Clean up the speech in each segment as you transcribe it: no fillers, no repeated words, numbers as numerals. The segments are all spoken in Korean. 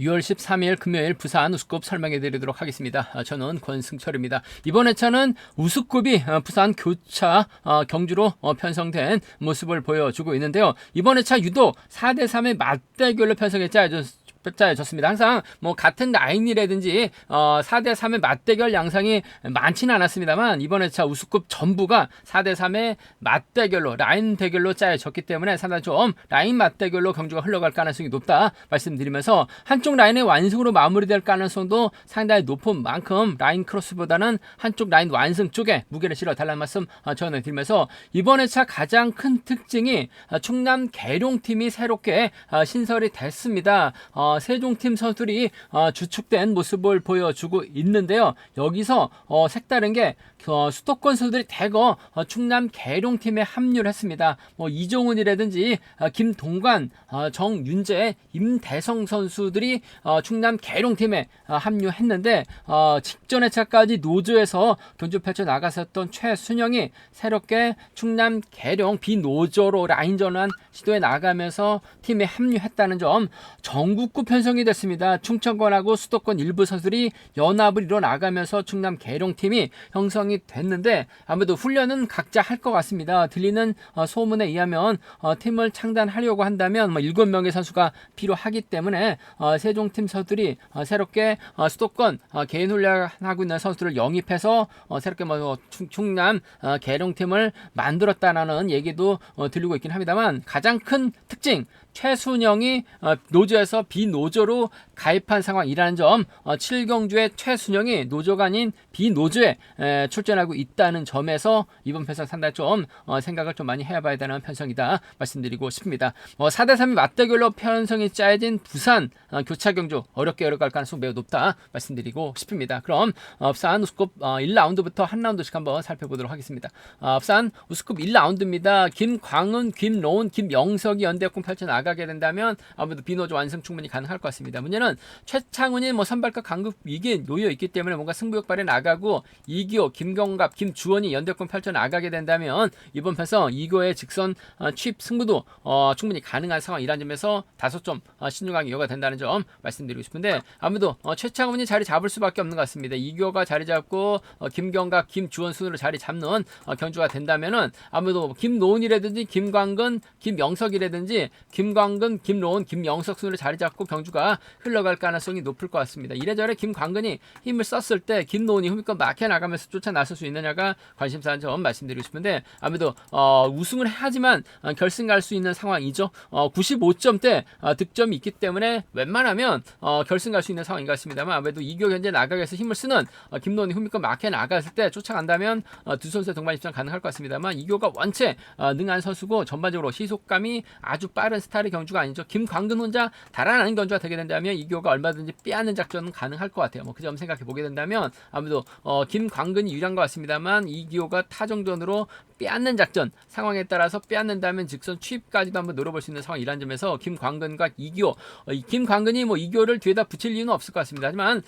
6월 13일 금요일 부산 우스컵 설명해 드리도록 하겠습니다. 저는 권승철입니다. 이번 회차는 우스컵이 부산 교차 경주로 편성된 모습을 보여주고 있는데요. 이번 회차 유독 4대3의 맞대결로 편성에 짜여졌습니다. 항상 뭐 같은 라인이라든지 4대3의 맞대결 양상이 많지는 않았습니다만 이번 회차 우스컵 전부가 4대3의 맞대결로 라인 대결로 짜여졌기 때문에 상당히 좀 라인 맞대결로 경주가 흘러갈 가능성이 높다 말씀드리면서 한쪽 라인의 완승으로 마무리될 가능성도 상당히 높은 만큼 라인 크로스보다는 한쪽 라인 완승 쪽에 무게를 실어 달라는 말씀 전해드리면서 이번 회차 가장 큰 특징이 충남 계룡팀이 새롭게 신설이 됐습니다. 세종팀 선수들이 주축된 모습을 보여주고 있는데요. 여기서 색다른 게 수도권 선수들이 대거 충남 계룡팀에 합류를 했습니다. 이종훈이라든지 김동관, 정윤재, 임대성 선수들이 충남 계룡팀에 합류했는데 직전 회차까지 노조에서 경주 펼쳐 나갔었던 최순영이 새롭게 충남 계룡 비노조로 라인 전환 시도에 나가면서 팀에 합류했다는 점, 전국구 편성이 됐습니다. 충청권하고 수도권 일부 선수들이 연합을 이뤄 나가면서 충남 계룡팀이 형성이 됐는데 아무래도 훈련은 각자 할 것 같습니다. 들리는 소문에 의하면 팀을 창단하려고 한다면 7명의 선수가 필요하기 때문에 세종팀 선수들이 새롭게 수도권 개인 훈련하고 있는 선수들을 영입해서 새롭게 충남 계룡팀을 만들었다는 얘기도 들리고 있긴 합니다만 가장 큰 특징, 최순영이 노조에서 비노조로 가입한 상황이라는 점, 7경주의 최순영이 노조가 아닌 비노조에 출전하고 있다는 점에서 이번 편성 상당히 좀 생각을 좀 많이 해봐야 되는 편성이다 말씀드리고 싶습니다. 4대3의 맞대결로 편성이 짜여진 부산 교차 경주 어렵게 열어갈 가능성 매우 높다 말씀드리고 싶습니다. 그럼 부산 우스컵 1라운드부터 한 라운드씩 한번 살펴보도록 하겠습니다. 부산 우스컵 1라운드입니다. 김광은, 김로운, 김영석이 연대역공 펼쳐 나가게 된다면 아무래도 비노조 완성 충분히 가능할 것 같습니다. 문제는 최창훈이 선발과 강급 이게 놓여 있기 때문에 뭔가 승부욕발에 나가고 이기호, 김경갑, 김주원이 연대권 펼쳐 나가게 된다면 이번 편성 이기호의 직선 취입 승부도 충분히 가능한 상황이라는 점에서 다소 좀 신중하게 여가 된다는 점 말씀드리고 싶은데 아무래도 최창훈이 자리 잡을 수밖에 없는 것 같습니다. 이기호가 자리 잡고 김경갑, 김주원 순으로 자리 잡는 경주가 된다면은 아무래도 김노은이라든지 김광근, 김영석이라든지 김광근, 김로운, 김영석 순으로 자리 잡고 경주가 흘러갈 가능성이 높을 것 같습니다. 이래저래 김광근이 힘을 썼을 때 김노운이 후미권 막혀 나가면서 쫓아 나설 수 있느냐가 관심사인 점 말씀드리고 싶은데 아무래도 우승을 해야지만 결승 갈 수 있는 상황이죠. 95점대 득점이 있기 때문에 웬만하면 결승 갈 수 있는 상황인 것 같습니다만 아무래도 이기호 현재 나가기 위해서 힘을 쓰는 김노운이 후미권 막혀 나갔을 때 쫓아간다면 두 선수의 동반 입장 가능할 것 같습니다만 이기호가 원체 능한 선수고 전반적으로 시속감이 아주 빠른 스타일의 경주가 아니죠. 김광근 혼자 달아나는 경주가 되게 된다면 이기호가 얼마든지 빼앗는 작전은 가능할 것 같아요. 그 점 생각해 보게 된다면 아무래도 김광근이 유리한 것 같습니다만 이기호가 타정전으로 빼앗는 작전 상황에 따라서 빼앗는다면 직선 취입까지도 한번 노려볼 수 있는 상황이라는 점에서 김광근과 이기호, 김광근이 이기호를 뒤에다 붙일 이유는 없을 것 같습니다. 하지만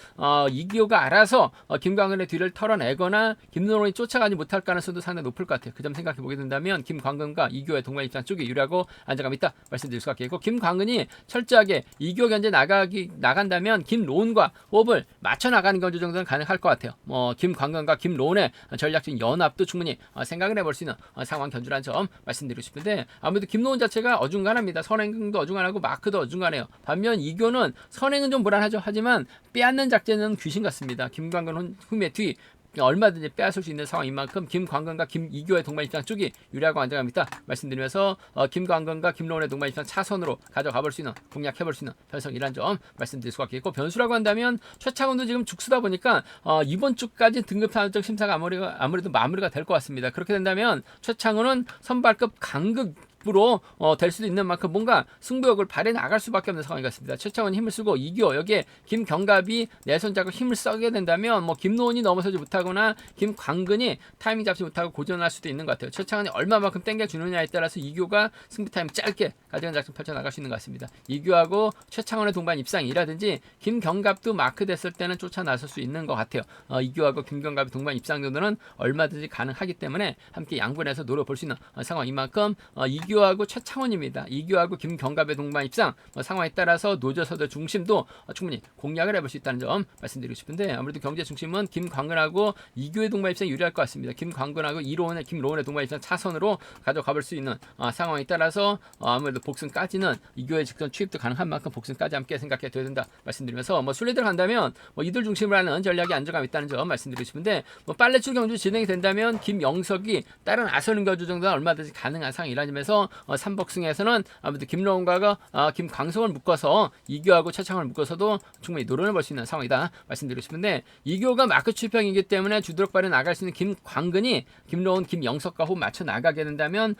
이기호가 알아서 김광근의 뒤를 털어내거나 김노론이 쫓아가지 못할 가능성도 상당히 높을 것 같아요. 그 점 생각해 보게 된다면 김광근과 이기호의 동반 입장 쪽이 유리하고 안정감 있다 말씀드릴 수가 있고 김광근이 철저하게 이기호 견제 나간다면 김로운과 호흡을 맞춰 나가는 경주 정도는 가능할 것 같아요. 김광근과 김로운의 전략적인 연합도 충분히 생각을 해볼 수 있는 상황 견주라는 점 말씀드리고 싶은데 아무래도 김로운 자체가 어중간합니다. 선행도 어중간하고 마크도 어중간해요. 반면 이기호는 선행은 좀 불안하죠. 하지만 빼앗는 작전은 귀신 같습니다. 김광근 후미의 뒤 얼마든지 빼앗을 수 있는 상황인 만큼 김광근과 이기호의 동반 입장 쪽이 유리하고 안정감 있다 말씀드리면서 김광근과 김로운의 동반 입장 차선으로 가져가 볼 수 있는 공략해 볼 수 있는 편성이란 점 말씀드릴 수가 있겠고 변수라고 한다면 최창훈도 지금 죽수다 보니까 이번 주까지 등급 산업적 심사가 아무래도 마무리가 될 것 같습니다. 그렇게 된다면 최창훈은 선발급 강급 으로 될 수도 있는 만큼 뭔가 승부욕을 발휘해 나갈 수밖에 없는 상황이 같습니다. 최창훈이 힘을 쓰고 이기호 여기에 김경갑이 내손잡고 힘을 써게 된다면 김노은이 넘어서지 못하거나 김광근이 타이밍 잡지 못하고 고전할 수도 있는 것 같아요. 최창훈이 얼마만큼 땡겨주느냐에 따라서 이기호가 승부 타임 짧게 가져간 작전 펼쳐 나갈 수 있는 것 같습니다. 이기호하고 최창훈의 동반 입상이라든지 김경갑도 마크 됐을 때는 쫓아 나설 수 있는 것 같아요. 이기호하고 김경갑의 동반 입상 정도는 얼마든지 가능하기 때문에 함께 양분해서 노려볼 수 있는 상황인 만큼 이기호 이규하고 최창원입니다. 이규하고 김경갑의 동반 입상 상황에 따라서 노조서들 중심도 충분히 공략을 해볼 수 있다는 점 말씀드리고 싶은데 아무래도 경제 중심은 김광근하고 이규의 동반 입상이 유리할 것 같습니다. 김광근하고 김로원의 동반 입상 차선으로 가져가볼 수 있는 상황에 따라서 아무래도 복승까지는 이규의 직선 취입도 가능한 만큼 복승까지 함께 생각해 둬야 된다 말씀드리면서 순리대로 간다면 이들 중심으로 하는 전략이 안정감 있다는 점 말씀드리고 싶은데 빨래줄 경주 진행이 된다면 김영석이 다른 아서는 경주 정도는 얼마든지 가능한 상황이라면서 삼복승에서는 아무래도 김로원과 김광석을 묶어서 이규하고 최창원을 묶어서도 충분히 노련을 볼 수 있는 상황이다 말씀드리고 싶은데 이규가 마크 출평이기 때문에 주도력 발휘 나갈 수 있는 김광근이 김로원, 김영석과 호흡 맞춰 나가게 된다면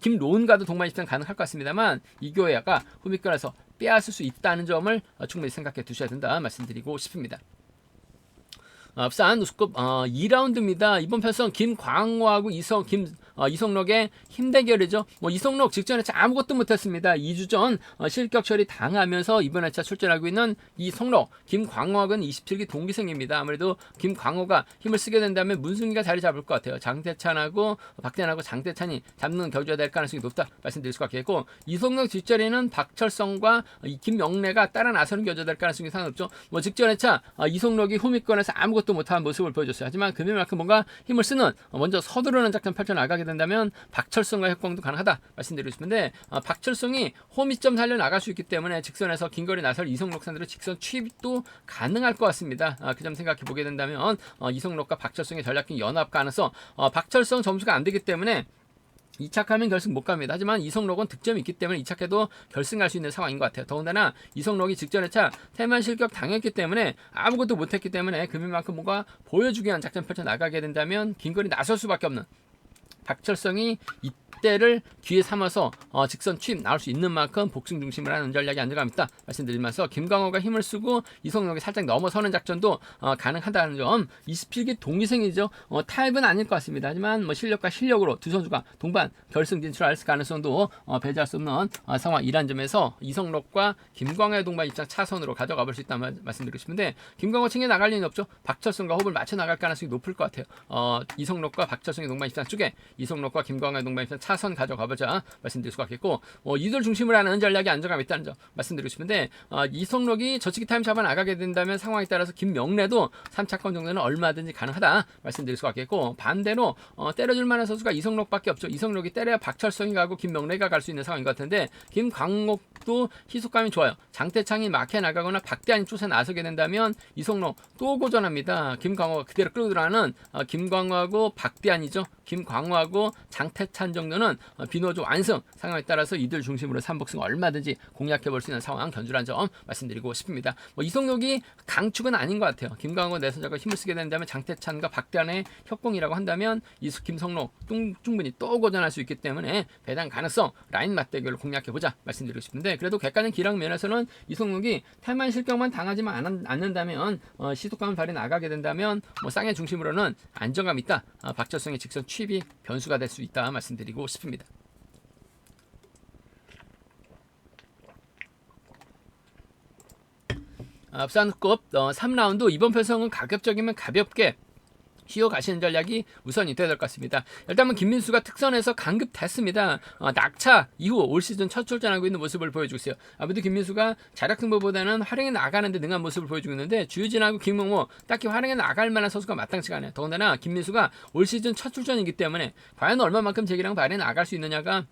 김로원과도 동반 입상 가능할 것 같습니다만 이규의 약간 후미권에서 빼앗을 수 있다는 점을 충분히 생각해 두셔야 된다 말씀드리고 싶습니다. 부산 우스컵 2라운드입니다. 이번 편성 김광호하고 이성록의 힘대결이죠. 이성록 직전에 아무것도 못했습니다. 2주 전 실격 처리 당하면서 이번 회차 출전하고 있는 이성록, 김광호하고는 27기 동기생입니다. 아무래도 김광호가 힘을 쓰게 된다면 문승기가 자리 잡을 것 같아요. 장대찬하고 박대환하고 장대찬이 잡는 격조가 될 가능성이 높다 말씀드릴 수가 있겠고 이성록 뒷자리는 박철성과 김명래가 따라 나서는 격조가 될 가능성이 상당히 높죠. 직전 회차 이성록이 후미권에서 아무것도 못한 모습을 보여줬어요. 하지만 금일만큼 뭔가 힘을 쓰는 먼저 서두르는 작전 펼쳐나가게 된다면 박철성과 협공도 가능하다 말씀드리고 싶은데 박철성이 홈이점 살려 나갈 수 있기 때문에 직선에서 긴거리 나설 이성록 상대로 직선 취입도 가능할 것 같습니다. 그 점 생각해 보게 된다면 이성록과 박철성의 전략적 연합 가능성 박철성 점수가 안 되기 때문에 2착하면 결승 못 갑니다. 하지만 이성록은 득점이 있기 때문에 2착해도 결승 갈 수 있는 상황인 것 같아요. 더군다나 이성록이 직전에 태만 실격 당했기 때문에 아무것도 못했기 때문에 금일만큼 뭔가 보여주기 위한 작전 펼쳐 나가게 된다면 긴거리 나설 수밖에 없는 박철성이 이때를 기회 삼아서 직선 취입 나올 수 있는 만큼 복승 중심을 하는 전략이 안정감 있다 말씀드리면서 김광호가 힘을 쓰고 이성록이 살짝 넘어서는 작전도 가능하다는 점 27기 동기생이죠. 타입은 아닐 것 같습니다. 하지만 실력과 실력으로 두 선수가 동반 결승 진출할 가능성도 배제할 수 없는 상황이란 점에서 이성록과 김광호의 동반 입장 차선으로 가져가 볼 수 있다는 말씀드리고 싶은데 김광호 챙겨 나갈 리는 없죠. 박철성과 호흡을 맞춰 나갈 가능성이 높을 것 같아요. 이성록과 박철성의 동반 입장 쪽에 이성록과 김광호의 동반 입장 차선 가져가보자 말씀드릴 수가 있겠고 이들 중심으로 하는 전략이 안정감 있다는 점 말씀드리고 싶은데 이성록이 저치기 타임 잡아 나가게 된다면 상황에 따라서 김명래도 3차권 정도는 얼마든지 가능하다 말씀드릴 수가 있겠고 반대로 때려줄 만한 선수가 이성록밖에 없죠. 이성록이 때려야 박철성이 가고 김명래가 갈 수 있는 상황인 것 같은데 김광록도 희속감이 좋아요. 장태창이 막혀 나가거나 박대환이 쫓아 나서게 된다면 이성록 또 고전합니다. 김광호가 그대로 끌고 들어가는 김광호하고 박대환이죠. 김광호하고 장태찬 정도는 비노조 완승 상황에 따라서 이들 중심으로 삼복승 얼마든지 공략해 볼 수 있는 상황 견주란 점 말씀드리고 싶습니다. 이성록이 강축은 아닌 것 같아요. 김광호 내선자가 힘을 쓰게 된다면 장태찬과 박대환의 협공이라고 한다면 김성록 충분히 또 고전할 수 있기 때문에 배당 가능성 라인 맞대결을 공략해 보자 말씀드리고 싶은데 그래도 객관적 기량 면에서는 이성록이 탈만 실격만 당하지만 않는다면 시속감을 발휘 나가게 된다면 쌍의 중심으로는 안정감 있다. 박철성의 직선 취입이 변수가 될 수 있다 말씀드리고 싶습니다. 부산급 3라운드 이번 편성은 가급적이면 가볍게 쉬어가시는 전략이 우선이 되어야 될 것 같습니다. 일단은 김민수가 특선에서 강급됐습니다. 낙차 이후 올 시즌 첫 출전하고 있는 모습을 보여주고 있어요. 아무래도 김민수가 자력 승부보다는 활용해 나가는데 능한 모습을 보여주고 있는데 주유진하고 김몽호 딱히 활용해 나갈 만한 선수가 마땅치가 않아요. 더군다나 김민수가 올 시즌 첫 출전이기 때문에 과연 얼마만큼 제기랑 발휘해 나갈 수 있느냐가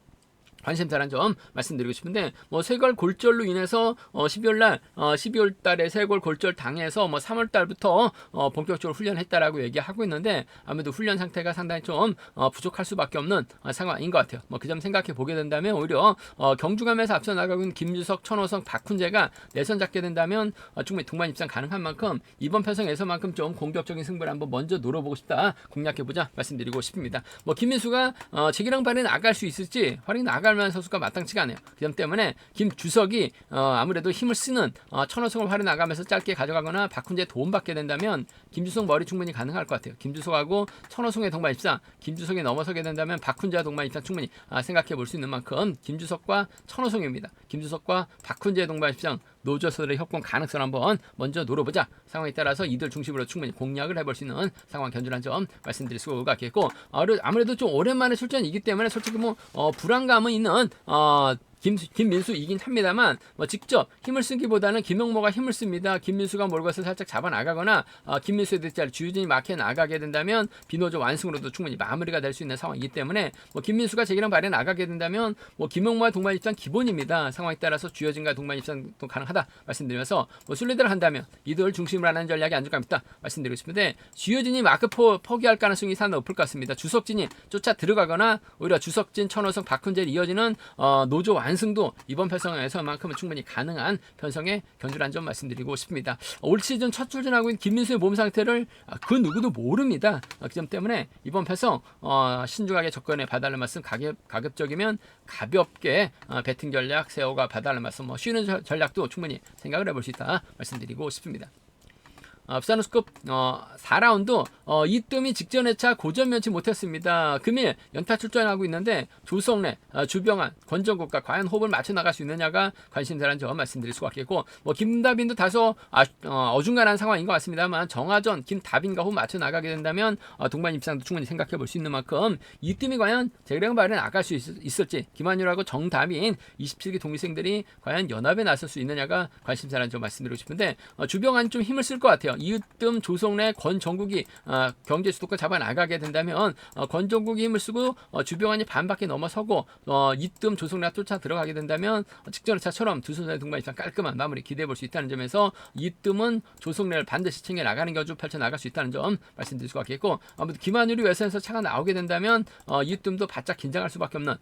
관심사라는 점 말씀드리고 싶은데 쇄골 골절로 인해서 12월 달에 쇄골 골절 당해서 3월 달부터 본격적으로 훈련했다라고 얘기하고 있는데 아무래도 훈련 상태가 상당히 좀 부족할 수밖에 없는 상황인 것 같아요. 그 점 생각해 보게 된다면 오히려 경주감에서 앞서 나가고 있는 김주석, 천호성, 박훈재가 내선 잡게 된다면 충분히 동반 입상 가능한 만큼 이번 편성에서만큼 좀 공격적인 승부를 한번 먼저 노려보고 싶다. 공략해보자 말씀드리고 싶습니다. 김민수가 제기랑 발에 나갈 수 있을지 활용이 나갈 만한 선수가 마땅치가 않아요. 그 점 때문에 김주석이 아무래도 힘을 쓰는 천호성을 활용 나가면서 짧게 가져가거나 박훈재에 도움받게 된다면 김주석 머리 충분히 가능할 것 같아요. 김주석하고 천호성의 동반 입상, 김주석이 넘어서게 된다면 박훈재와 동반 입상 충분히 생각해 볼 수 있는 만큼 김주석과 천호성입니다. 김주석과 박훈재의 동반 입상 노조서들의 협공 가능성 한번 먼저 노려보자. 상황에 따라서 이들 중심으로 충분히 공략을 해볼 수 있는 상황 견주란 점 말씀드릴 수가 있겠고, 아무래도 좀 오랜만에 출전이기 때문에 솔직히 불안감은 있는 김민수 이긴 합니다만 직접 힘을 쓰기보다는 김영모가 힘을 씁니다. 김민수가 몰고 가서 살짝 잡아 나가거나 김민수의 뒷자리 주유진이 막혀 나가게 된다면 비노조 완승으로도 충분히 마무리가 될 수 있는 상황이기 때문에 김민수가 제기랑 발에 나가게 된다면 김영모와 동반 입장 기본입니다. 상황에 따라서 주유진과 동반 입장도 가능하다 말씀드리면서 순리대로 한다면 이들 중심으로 하는 전략이 안정감 있다 말씀드리고 싶은데, 주유진이 마크 포기할 가능성이 상당히 높을 것 같습니다. 주석진이 쫓아 들어가거나 오히려 주석진, 천호성, 박훈재를 이어지는 노조 완승도 이번 편성에서만큼은 충분히 가능한 편성의 견주란 점 말씀드리고 싶습니다. 올 시즌 첫 출전하고 있는 김민수의 몸 상태를 그 누구도 모릅니다. 그 점 때문에 이번 편성 신중하게 접근해 봐달라는 말씀, 가급적이면 가볍게 배팅 전략 세워가 봐달라는 말씀, 쉬는 전략도 충분히 생각을 해볼 수 있다 말씀드리고 싶습니다. 부산우스컵 4라운드 이뜸이 직전 회차 고전 면치 못했습니다. 금일 연타 출전하고 있는데 조성래, 주병환, 권정국과 과연 호흡을 맞춰 나갈 수 있느냐가 관심사라는 점 말씀드릴 수가 있겠고, 김다빈도 다소 어중간한 상황인 것 같습니다만 정하전 김다빈과 호흡 맞춰 나가게 된다면 동반 입상도 충분히 생각해 볼 수 있는 만큼 이뜸이 과연 재래형 발에 나갈 수 있을지, 김한율하고 정다빈 27기 동기생들이 과연 연합에 나설 수 있느냐가 관심사라는 점 말씀드리고 싶은데, 주병환이 좀 힘을 쓸 것 같아요. 이뜸, 조성래, 권정국이 경제 주도권 잡아 나가게 된다면 권정국이 힘을 쓰고 주병환이 반바퀴 넘어서고 이뜸, 조성래가 쫓아 들어가게 된다면 직전 회차처럼 두 선수의 동반 입상 깔끔한 마무리 기대해 볼 수 있다는 점에서 이뜸은 조성래를 반드시 챙겨 나가는 경주 펼쳐 나갈 수 있다는 점 말씀드릴 수가 있겠고, 아무튼 김한율이 외선에서 차가 나오게 된다면 이뜸도 바짝 긴장할 수밖에 없는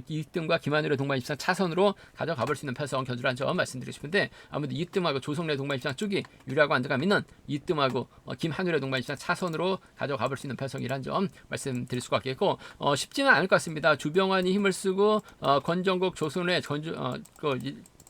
이뜸과 김한율의 동반 입상 차선으로 가져가 볼 수 있는 편성 견주라는 점 말씀드리고 싶은데, 아무튼 이뜸하고 조성래 동반 입상 쪽이 유리하고 안정감 있는 이뜸하고 김한율의 동반 입장 차선으로 가져가 볼 수 있는 편성이란 점 말씀드릴 수가 있겠고, 쉽지는 않을 것 같습니다. 주병환이 힘을 쓰고 권정국, 조선의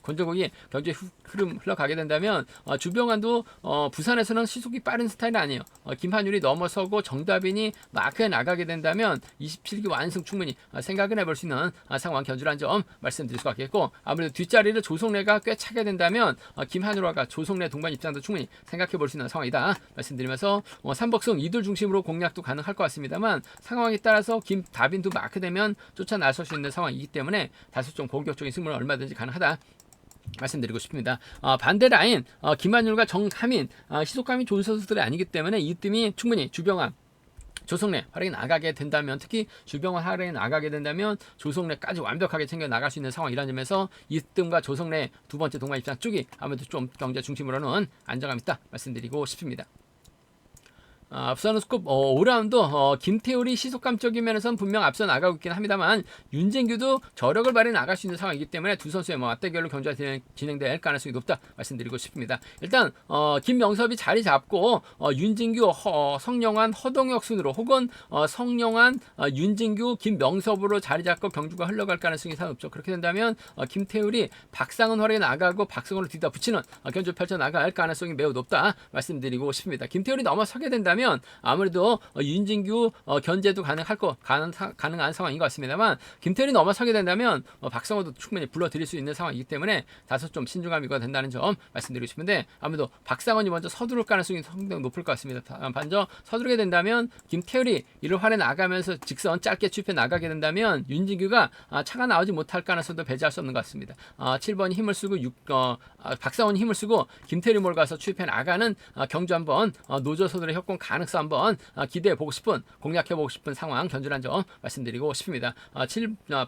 권정국이 경제 흐름 흘러가게 된다면 주병환도 부산에서는 시속이 빠른 스타일이 아니에요. 김한율이 넘어서고 정다빈이 마크에 나가게 된다면 27기 완승 충분히 생각을 해볼 수 있는 상황 견주란 점 말씀드릴 수가 있겠고, 아무래도 뒷자리를 조성래가 꽤 차게 된다면 김한율과 조성래 동반 입장도 충분히 생각해 볼 수 있는 상황이다 말씀드리면서, 삼복승 이들 중심으로 공략도 가능할 것 같습니다만 상황에 따라서 김다빈도 마크 되면 쫓아 나설 수 있는 상황이기 때문에 다소 좀 공격적인 승부는 얼마든지 가능하다 말씀드리고 싶습니다. 반대 라인 김한율과 정하민 시속감이 좋은 선수들이 아니기 때문에 이뜸이 충분히 주병환, 조성래 활약이 나가게 된다면, 특히 주병환 활약이 나가게 된다면 조성래까지 완벽하게 챙겨 나갈 수 있는 상황이라는 점에서 이뜸과 조성래 두 번째 동반 입장 쪽이 아무래도 좀 경제 중심으로는 안정감 있다 말씀드리고 싶습니다. 부산우스컵 5라운드 김태울이 시속감적인 면에서는 분명 앞서 나가고 있긴 합니다만 윤진규도 저력을 발휘해 나갈 수 있는 상황이기 때문에 두 선수의 맞대결로 경주가 진행될 가능성이 높다 말씀드리고 싶습니다. 일단 김명섭이 자리 잡고 윤진규, 성영환, 허동혁 순으로 혹은 성영환, 윤진규, 김명섭으로 자리 잡고 경주가 흘러갈 가능성이 상당히 높죠. 그렇게 된다면 김태울이 박상은 활약에 나가고 박성호를 뒤다 붙이는 경주 펼쳐 나갈 가능성이 매우 높다 말씀드리고 싶습니다. 김태울이 넘어서게 된다면 아무래도 윤진규 견제도 가능한 상황인 것 같습니다만, 김태현이 넘어서게 된다면 박성호도 충분히 불러들일 수 있는 상황이기 때문에 다소 좀 신중함이 된다는 점 말씀드리고 싶은데, 아무래도 박상원이 먼저 서두를 가능성이 상당히 높을 것 같습니다. 반저 서두르게 된다면 김태현이 이를 활에 나가면서 직선 짧게 추입해 나가게 된다면 윤진규가 차가 나오지 못할 가능성도 배제할 수 없는 것 같습니다. 7번이 힘을 쓰고 박상원이 힘을 쓰고 김태현이 몰가서 추입해 나가는 경주 한번 노조서들의 협공 가능성 한번 기대해보고 싶은, 공략해보고 싶은 상황 견주란 점 말씀드리고 싶습니다.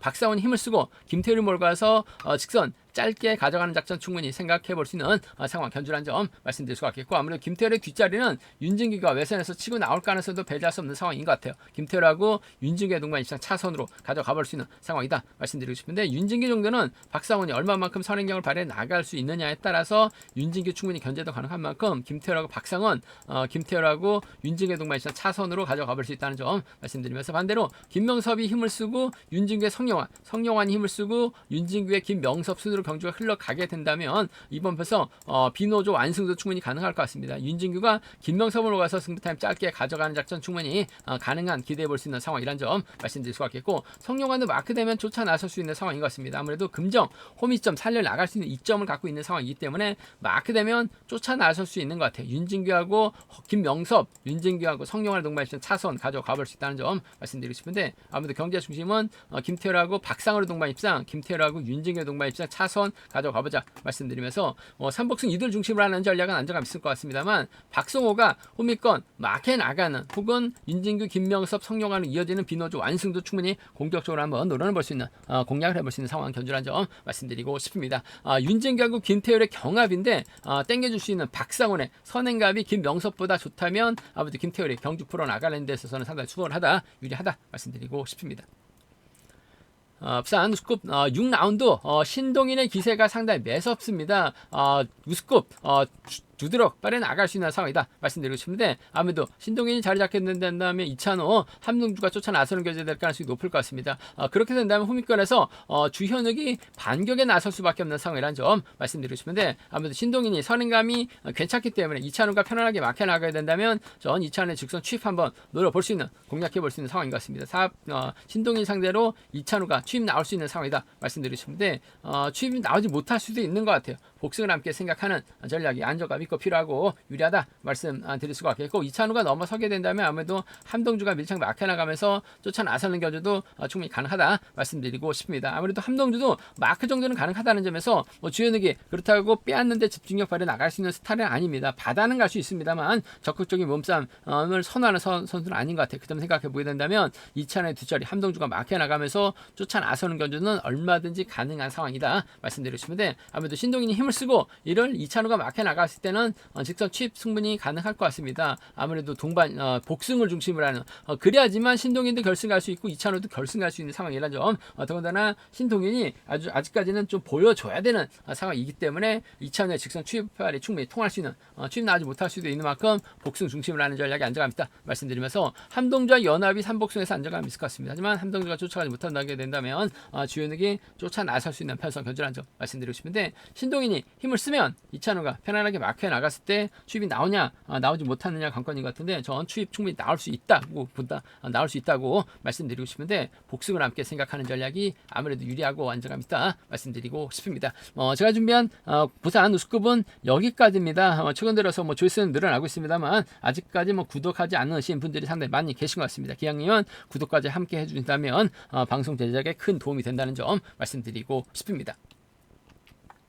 박사원이 힘을 쓰고 김태율이 몰가서 직선 짧게 가져가는 작전 충분히 생각해 볼 수 있는 상황 견주란 점 말씀드릴 수가 있겠고, 아무래도 김태열의 뒷자리는 윤진규가 외선에서 치고 나올 가능성도 배제할 수 없는 상황인 것 같아요. 김태열하고 윤진규의 동반 입장 차선으로 가져가 볼 수 있는 상황이다 말씀드리고 싶은데, 윤진규 정도는 박상원이 얼마만큼 선행력을 발휘해 나갈 수 있느냐에 따라서 윤진규 충분히 견제도 가능한 만큼 김태열하고 박상원, 김태열하고 윤진규의 동반 입장 차선으로 가져가 볼 수 있다는 점 말씀드리면서, 반대로 김명섭이 힘을 쓰고 윤진규의 성영환이 힘을 쓰고 윤진규의 김명섭 순으로 수순으로 경주가 흘러가게 된다면 이번 패서 비노조 완승도 충분히 가능할 것 같습니다. 윤진규가 김명섭으로 가서 승부 타임 짧게 가져가는 작전 충분히 가능한 기대해 볼 수 있는 상황이란 점 말씀드릴 수가 있겠고, 성룡관도 마크되면 쫓아 나설 수 있는 상황인 것 같습니다. 아무래도 금정 호미점 살려 나갈 수 있는 이점을 갖고 있는 상황이기 때문에 마크되면 쫓아 나설 수 있는 것 같아요. 윤진규하고 김명섭, 윤진규하고 성룡관을 동반시키는 차선 가져가 볼 수 있다는 점 말씀드리고 싶은데, 아무래도 경제 중심은 김태열하고 박상으로 동반 입상, 김태열하고 윤진규 동반 입상 차선 가져가보자 말씀드리면서 삼복승 이들 중심으로 하는 전략은 안정감 있을 것 같습니다만, 박성호가 호미권 막해 나가는 혹은 윤진규, 김명섭, 성룡관을 이어지는 비노조 완승도 충분히 공격적으로 한번 노려볼 수 있는 공략을 해볼 수 있는 상황 견주란 점 말씀드리고 싶습니다. 윤진규하고 김태열의 경합인데 땡겨줄 수 있는 박상훈의 선행갑이 김명섭보다 좋다면 아무래도 김태열이 경주 풀어 나가는 데 있어서는 상당히 수월하다, 유리하다 말씀드리고 싶습니다. 부산 우스컵 6라운드 신동인의 기세가 상당히 매섭습니다. 우스컵 두드럭 빠르게 나갈 수 있는 상황이다 말씀드리고 싶은데, 아무래도 신동인이 자리 잡게 된다면 이찬호, 함동주가 쫓아 나서는 교제될 가능성이 높을 것 같습니다. 그렇게 된다면 후미권에서 주현욱이 반격에 나설 수밖에 없는 상황이라는 점 말씀드리고 싶은데, 아무래도 신동인이 선행감이 괜찮기 때문에 이찬호가 편안하게 막혀 나가야 된다면 전 이찬호의 직선 취입 한번 노려볼 수 있는, 공략해 볼 수 있는 상황인 것 같습니다. 신동인 상대로 이찬호가 취입 나올 수 있는 상황이다 말씀드리고 싶은데, 취입이 나오지 못할 수도 있는 것 같아요. 복승을 함께 생각하는 전략이 안정감 있고 필요하고 유리하다 말씀드릴 수가 없겠고, 이찬우가 넘어서게 된다면 아무래도 함동주가 밀착 막혀 나가면서 쫓아 나서는 견주도 충분히 가능하다 말씀드리고 싶습니다. 아무래도 함동주도 마크 정도는 가능하다는 점에서 주현욱이 그렇다고 빼앗는데 집중력 발휘 나갈 수 있는 스타일은 아닙니다. 바다는 갈 수 있습니다만 적극적인 몸싸움을 선호하는 선수는 아닌 것 같아요. 그 점 생각해 보게 된다면 이찬우의 뒷자리 함동주가 막혀 나가면서 쫓아 나서는 견주는 얼마든지 가능한 상황이다 말씀드리고 싶은데, 아무래도 신동인이 힘을 쓰고 이를 이찬우가 막혀 나갔을 때는 직선 취입 충분히 가능할 것 같습니다. 아무래도 동반 복승을 중심으로 하는 그래야지만 신동인도 결승갈 수 있고 이찬우도 결승갈 수 있는 상황이라는 점, 더군다나 신동인이 아직까지는 좀 보여줘야 되는 상황이기 때문에 이찬우의 직선 취입발이 충분히 통할 수 있는, 취입 나오지 못할 수도 있는 만큼 복승 중심으로 하는 전략이 안정감 있다 말씀드리면서, 함동주와 연합이 3복승에서 안정감이 있을 것 같습니다. 하지만 함동주가 쫓아가지 못한다게 된다면 주현욱이 쫓아 나설 수 있는 편성 견주라는 점 말씀드리고 싶은데, 신동인이 힘을 쓰면 이찬우가 편안하게 막혀 나갔을 때 취입이 나오냐 나오지 못하느냐 관건인 것 같은데, 전 취입 충분히 나올 수 있다고 나올 수 있다고 말씀드리고 싶은데, 복승을 함께 생각하는 전략이 아무래도 유리하고 안정감 있다 말씀드리고 싶습니다. 제가 준비한 부산 우스컵은 여기까지입니다. 최근 들어서 조회수는 늘어나고 있습니다만 아직까지 구독하지 않으신 분들이 상당히 많이 계신 것 같습니다. 기왕이면 구독까지 함께 해주신다면 방송 제작에 큰 도움이 된다는 점 말씀드리고 싶습니다.